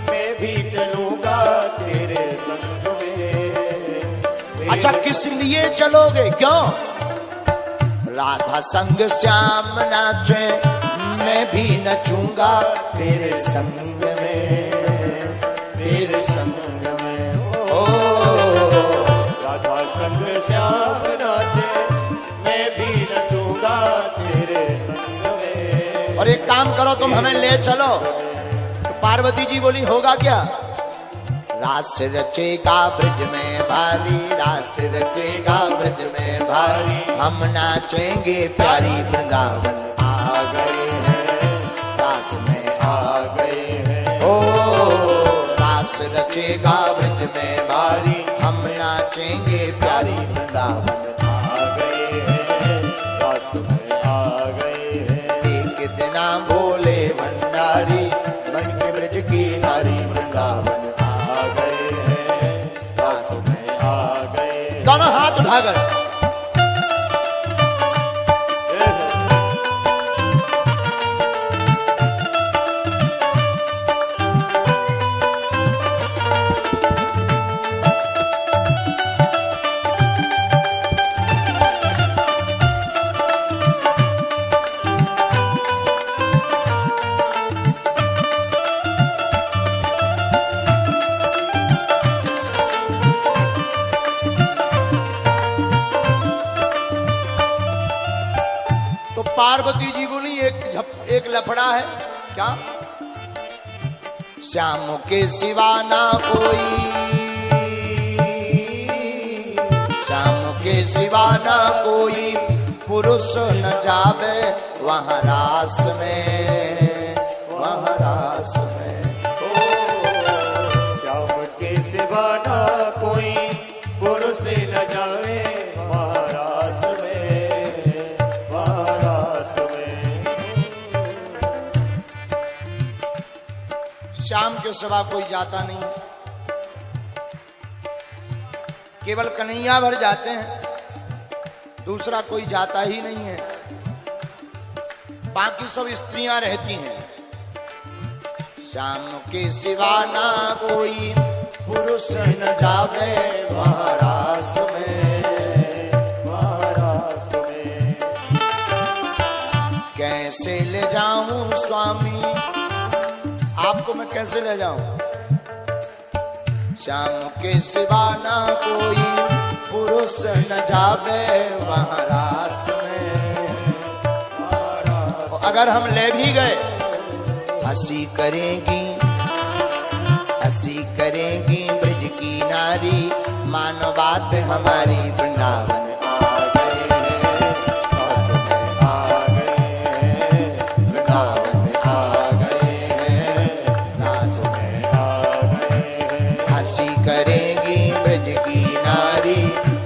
मैं भी चलूंगा तेरे संग में। अच्छा किस लिए चलोगे? क्यों? राधा संग श्याम नाचे, मैं भी नचूंगा तेरे संग में, तेरे संग में। ओ राधा संग श्याम नाचे, मैं भी नचूंगा तेरे संग में। और एक काम करो तुम हमें ले चलो। तो पार्वती जी बोली होगा क्या? रास रचेगा ब्रज में भारी, रास रचेगा ब्रज में भारी, हम नाचेंगे प्यारी वृंदावन आ गए हैं, रास में आ गए हैं। ओ रास रचेगा ब्रज में भारी, हम नाचेंगे प्यारी वृंदावन आ गए हैं, रास में आ गए हैं। एक दिना भोले भंडारी, बन के ब्रज की नारी वृंदावन आ गए हैं, रास में आ गए। दोनों हाथ उठाकर पार्वती जी बोली एक लफड़ा है। क्या? श्याम के सिवा ना कोई, श्याम के सिवा ना कोई पुरुष न जावे वहाँ रास में, वहाँ रास में। श्याम के सिवा ना कोई पुरुष न जावे वहाँ रास में, वहाँ रास में। श्याम के सिवा कोई जाता नहीं, केवल कन्हैया भर जाते हैं, दूसरा कोई जाता ही नहीं है। बाकी सब स्त्रियां रहती हैं। श्याम के सिवा ना कोई पुरुष न जावे महारास में, महारास में। कैसे ले जाऊं स्वामी आपको, मैं कैसे ले जाऊं? श्याम के सिवा ना कोई पुरुष न जावे महारास में। और अगर हम ले भी गए, हंसी करेगी, हंसी करेगी ब्रज की नारी, मानो बात हमारी वृंदावन आ गए हैं, आ गए हैं, वृंदावन आ गए हैं, दास में आ गए हैं। हंसी करेगी ब्रज की नारी,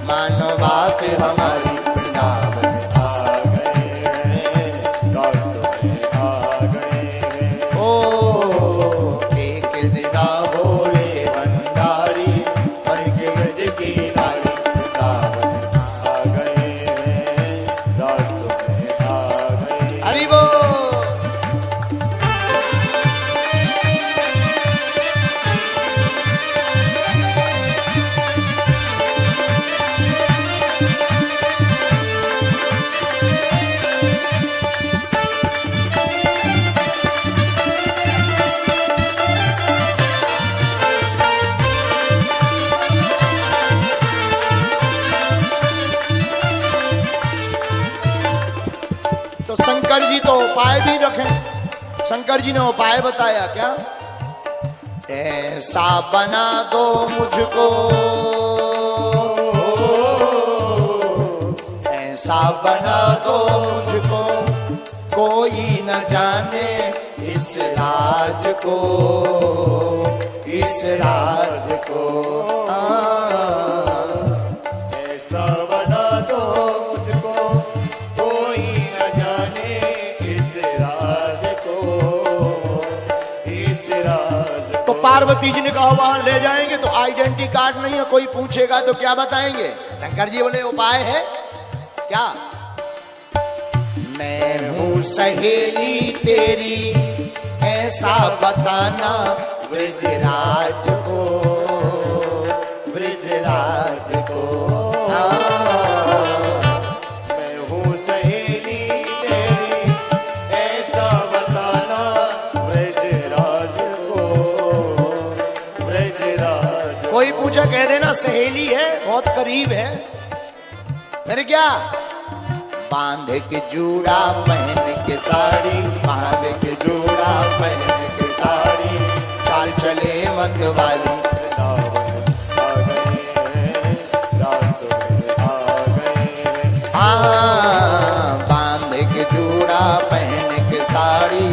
मानो बात हमारी वृंदावन आ गए हैं, दास में आ गए हैं। ओ एक दिना भोले भंडारी, मन के ब्रज की नारी, वृंदावन आ गए हैं, दास में आ गए। हरि बोल। तो शंकर जी तो उपाय भी रखें। शंकर जी ने उपाय बताया क्या? ऐसा बना दो मुझको, ऐसा बना दो मुझको, कोई न जाने इस राज को, इस राज को। ऐसा बना दो मुझको, कोई न जाने इस राज को, इस राज तो को। पार्वती जी ने कहा वहां ले जाएंगे तो आइडेंटिटी कार्ड नहीं है, कोई पूछेगा तो क्या बताएंगे? शंकर जी बोले उपाय है क्या? मैं हूँ सहेली तेरी, ऐसा बताना ब्रजराज को, ब्रजराज को। मैं हूँ सहेली तेरी, ऐसा बताना ब्रजराज को, ब्रजराज। कोई पूछा कह देना सहेली है, बहुत करीब है। फिर क्या? बांध के जूड़ा पहन के साड़ी, बांध के जूड़ा पहन के साड़ी, चाल चले मत वाली, वृंदावन आ गए हैं, दास में आ गए हैं। हाँ बांध के जूड़ा पहन के साड़ी,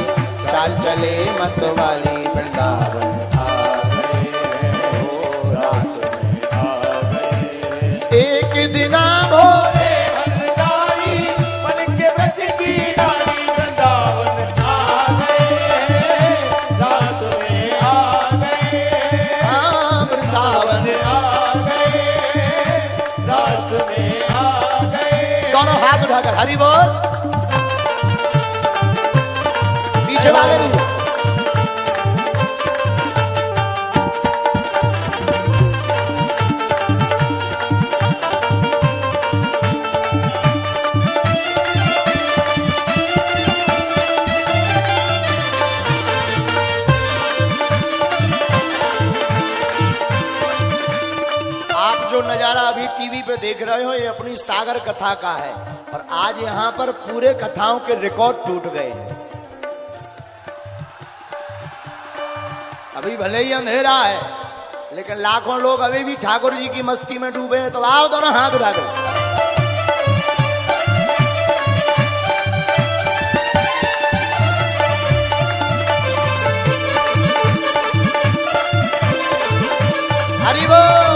चाल चले मत वाली, वृंदावन आ गए हैं, ओ दास में आ गए हैं। एक दिना भोले भंडारी, मन के व्रत की नारी, वृंदावन आ गए हैं, दास में आ गए हैं। हाँ वृंदावन। आ गए, दास में आ गए। दोनों हाथ उठाकर हरि बोल। पीछे वाले भी। आप जो नजारा अभी टीवी पे देख रहे हो ये अपनी सागर कथा का है, और आज यहाँ पर पूरे कथाओं के रिकॉर्ड टूट गए हैं। अभी भले ही अंधेरा है, लेकिन लाखों लोग अभी भी ठाकुर जी की मस्ती में डूबे हैं। तो आओ दोनों हाथ उठा कर। हरि बोल।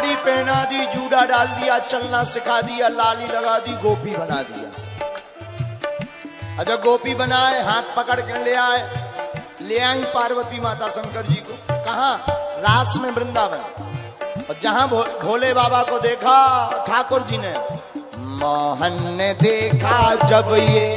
साड़ी पहना दी, जूड़ा डाल दिया, चलना सिखा दिया, लाली लगा दी, गोपी बना दिया। अच्छा गोपी बनाए, हाथ पकड़ के ले आई पार्वती माता शंकर जी को। कहा? रास में वृंदावन। और जहां भोले बाबा को देखा ठाकुर जी ने, मोहन ने देखा जब ये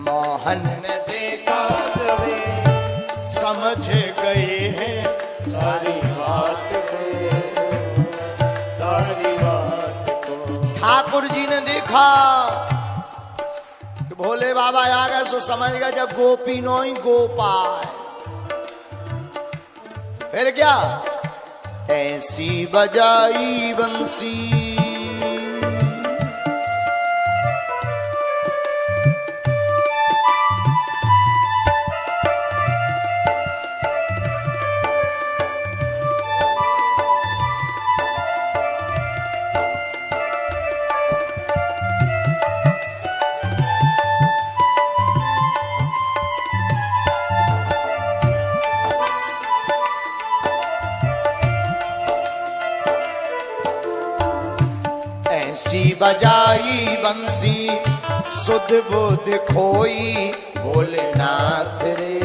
मोहन ने देखा जब समझ गए हैं सारी बात को, सारी बात को। ठाकुर जी ने देखा कि भोले बाबा आ गए, सो समझ गए जब गोपी नो ही गोपाल। फिर क्या? ऐसी बजाई बंसी, बजाई बंसी, सुध बुध खोई भोलेनाथ रे,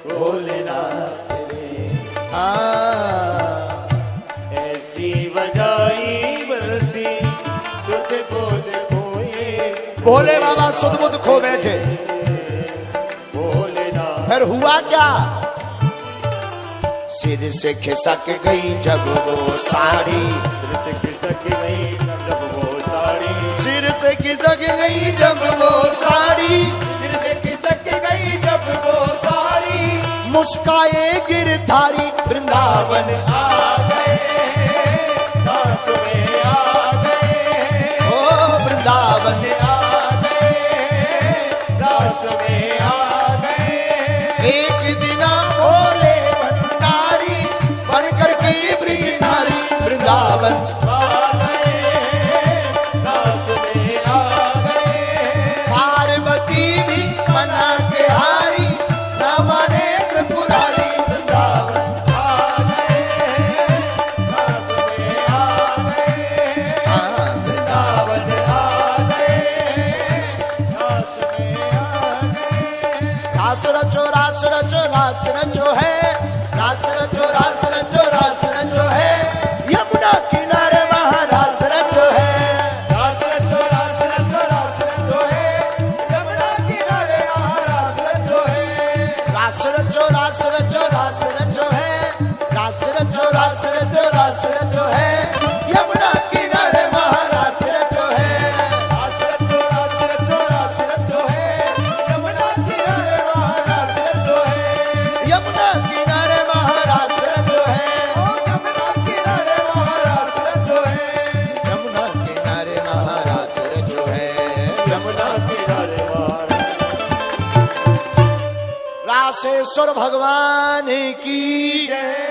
भोलेनाथ रे। ऐसी बजाई बंसी, सुध बुध खोए। भोले बाबा सुध बुध खो बैठे। भोलेनाथ। फिर हुआ क्या? सिर से खिसक गई जब वो साड़ी, सिर से खिसक गई जब वो साड़ी, सिर से खिसक गई जब वो साड़ी, सिर से खिसक गई जब वो साड़ी। मुस्काए गिरधारी वृंदावन आ गए, दास में आ गए, ओ वृंदावन आ गए, दास में आ गए। एक दिना भोले भंडारी बन करके ब्रज नारी वृंदावन आ गए, दास में आ गए। पार्वती भी मना के हारी, न माने त्रिपुरारी वृंदावन आ गए, दास में आ गए। वृंदावन आ गए, दास में आ गए। रास रचो रास रचो रास रचो है, रास रचो रास रचो रास रचो है, यमुना किनारे महारास रचो है। रास रचो रास रचो रास रचो है, यमुना किनारे महारास रचो है। रास रचो रास रचो रास रचो है, रास रचो रास रचो रास रचो है, यमुना किनारे महारास रचो है। रास रचो रास रचो रास रचो है, यमुना किनारे महारास रचो है। यमुना किनारे महारास रचो है, यमुना किनारे महारास रचो है। यमुना किनारे महारास रचो है, यमुना किनारे महारास। रासेश्वर भगवान की जय।